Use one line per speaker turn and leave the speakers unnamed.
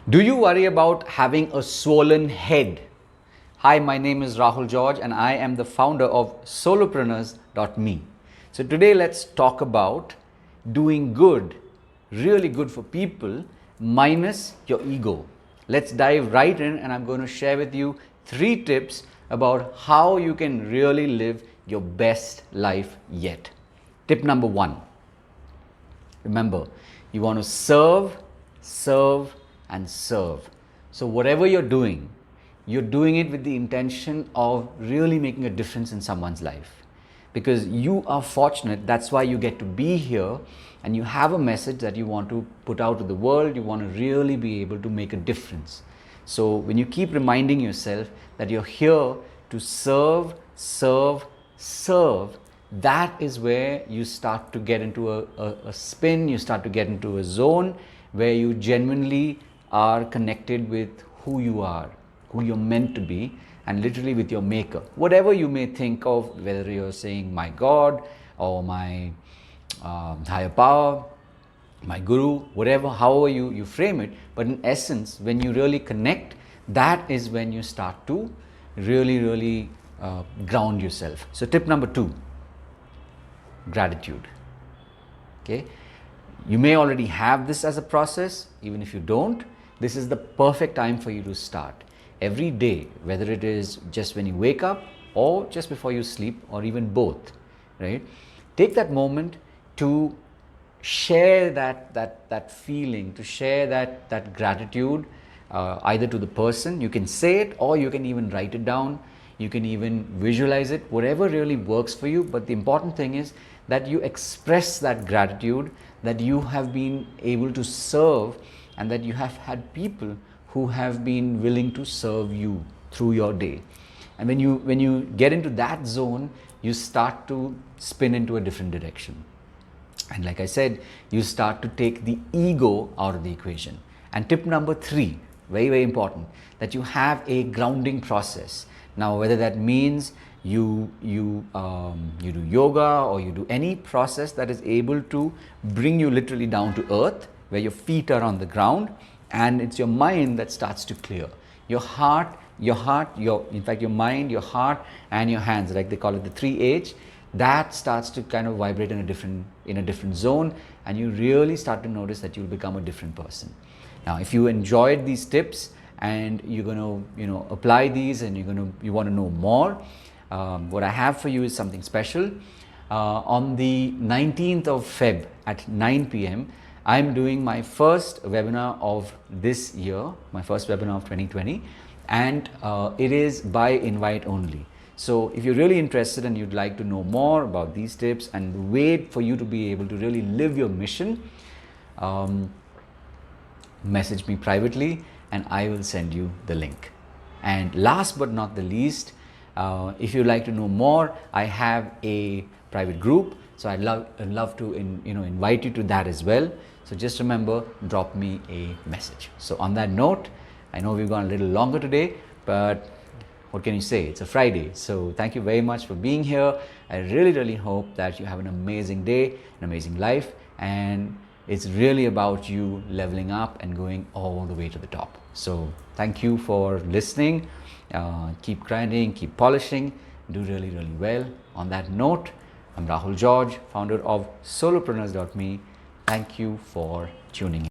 Do you worry about having a swollen head? Hi, my name is Rahul George and I am the founder of solopreneurs.me. So today let's talk about doing good, really good for people minus your ego. Let's dive right in and I'm going to share with you 3 tips about how you can really live your best life yet. Tip number 1. Remember, you want to serve, and serve. So whatever you're doing it with the intention of really making a difference in someone's life. Because you are fortunate, that's why you get to be here and you have a message that you want to put out to the world, you want to really be able to make a difference. So when you keep reminding yourself that you're here to serve, that is where you start to get into a spin, you start to get into a zone where you genuinely are connected with who you are, who you're meant to be, and literally with your maker. Whatever you may think of, whether you're saying my God or my higher power, my guru, whatever, however you frame it, but in essence, when you really connect, that is when you start to really ground yourself. So tip number 2, gratitude. Okay, you may already have this as a process. Even if you don't, this is the perfect time for you to start. Every day, whether it is just when you wake up or just before you sleep or even both, right? Take that moment to share that feeling, to share that gratitude, either to the person. You can say it or you can even write it down. You can even visualize it, whatever really works for you. But the important thing is that you express that gratitude, that you have been able to serve and that you have had people who have been willing to serve you through your day. And when you get into that zone, you start to spin into a different direction. And like I said, you start to take the ego out of the equation. And tip number 3, very important, that you have a grounding process. Now, whether that means you do yoga or you do any process that is able to bring you literally down to earth, where your feet are on the ground, and it's your mind that starts to clear. Your mind, your heart, and your hands, like they call it the 3H, that starts to kind of vibrate in a different zone, and you really start to notice that you'll become a different person. Now, if you enjoyed these tips and you're going to apply these and you want to know more, what I have for you is something special. On the 19th of Feb at 9 p.m. I'm doing my first webinar of this year, my first webinar of 2020, and it is by invite only. So if you're really interested and you'd like to know more about these tips and wait for you to be able to really live your mission, message me privately and I will send you the link. And last but not the least, if you'd like to know more, I have a private group, so I'd love to invite you to that as well. So just remember, drop me a message. So on that note, I know we've gone a little longer today, but what can you say? It's a Friday. So thank you very much for being here. I really hope that you have an amazing day, an amazing life, and it's really about you leveling up and going all the way to the top. So thank you for listening. Keep grinding, keep polishing, do really well. On that note, I'm Rahul George, founder of solopreneurs.me. Thank you for tuning in.